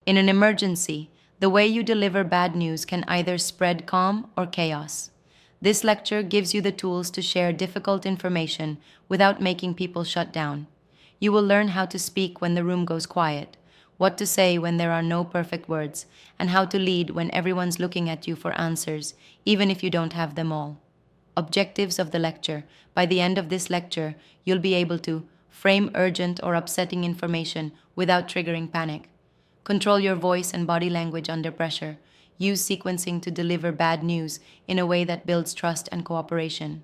In an emergency, the way you deliver bad news can either spread calm or chaos. This lecture gives you the tools to share difficult information without making people shut down. You will learn how to speak when the room goes quiet, what to say when there are no perfect words, and how to lead when everyone's looking at you for answers, even if you don't have them all. Objectives of the lecture. By the end of this lecture, you'll be able to frame urgent or upsetting information without triggering panic. Control your voice and body language under pressure. Use sequencing to deliver bad news in a way that builds trust and cooperation.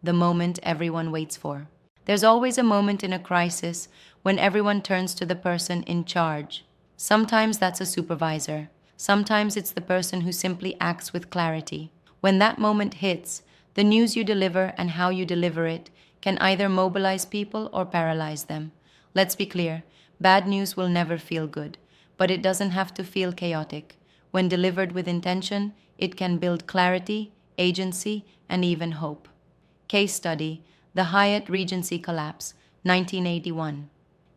The moment everyone waits for. There's always a moment in a crisis when everyone turns to the person in charge. Sometimes that's a supervisor. Sometimes it's the person who simply acts with clarity. When that moment hits, the news you deliver and how you deliver it can either mobilize people or paralyze them. Let's be clear, bad news will never feel good, but it doesn't have to feel chaotic. When delivered with intention, it can build clarity, agency, and even hope. Case study: the Hyatt Regency collapse, 1981.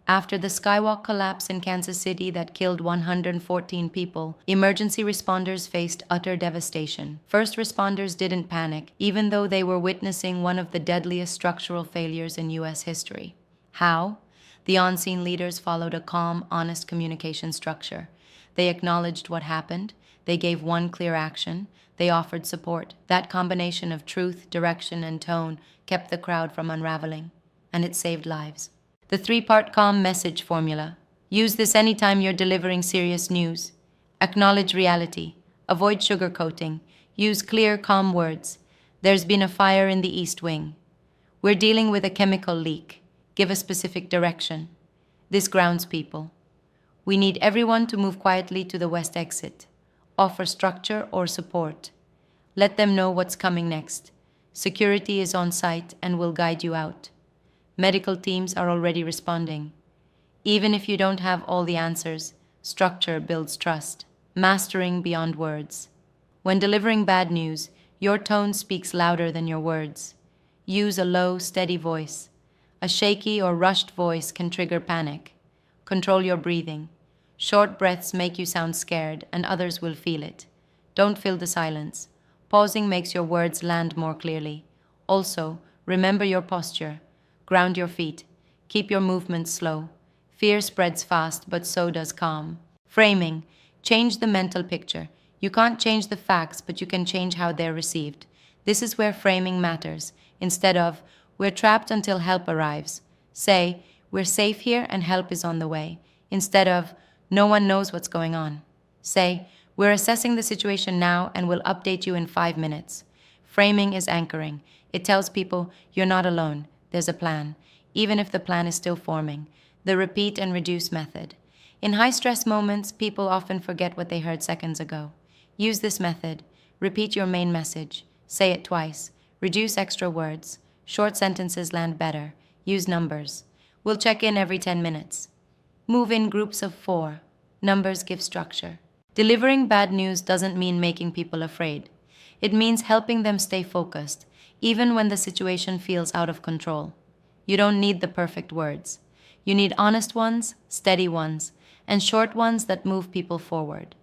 After the skywalk collapse in Kansas City that killed 114 people, emergency responders faced utter devastation. First responders didn't panic, even though they were witnessing one of the deadliest structural failures in U.S. history. How? The on-scene leaders followed a calm, honest communication structure. They acknowledged what happened, they gave one clear action, they offered support. That combination of truth, direction, and tone kept the crowd from unraveling, and it saved lives. The three-part calm message formula. Use this anytime you're delivering serious news. Acknowledge reality. Avoid sugarcoating. Use clear, calm words. There's been a fire in the East Wing. We're dealing with a chemical leak. Give a specific direction. This grounds people. We need everyone to move quietly to the west exit. Offer structure or support. Let them know what's coming next. Security is on site and will guide you out. Medical teams are already responding. Even if you don't have all the answers, structure builds trust. Mastering beyond words. When delivering bad news, your tone speaks louder than your words. Use a low, steady voice. A shaky or rushed voice can trigger panic. Control your breathing. Short breaths make you sound scared, and others will feel it. Don't fill the silence. Pausing makes your words land more clearly. Also, remember your posture. Ground your feet. Keep your movements slow. Fear spreads fast, but so does calm. Framing. Change the mental picture. You can't change the facts, but you can change how they're received. This is where framing matters. Instead of, "We're trapped until help arrives," say, "We're safe here and help is on the way." Instead of, "No one knows what's going on," say, "We're assessing the situation now and will update you in 5 minutes." Framing is anchoring. It tells people you're not alone. There's a plan, even if the plan is still forming. The repeat and reduce method. In high-stress moments, people often forget what they heard seconds ago. Use this method. Repeat your main message. Say it twice. Reduce extra words. Short sentences land better. Use numbers. We'll check in every 10 minutes. Move in groups of 4. Numbers give structure. Delivering bad news doesn't mean making people afraid. It means helping them stay focused, even when the situation feels out of control. You don't need the perfect words. You need honest ones, steady ones, and short ones that move people forward.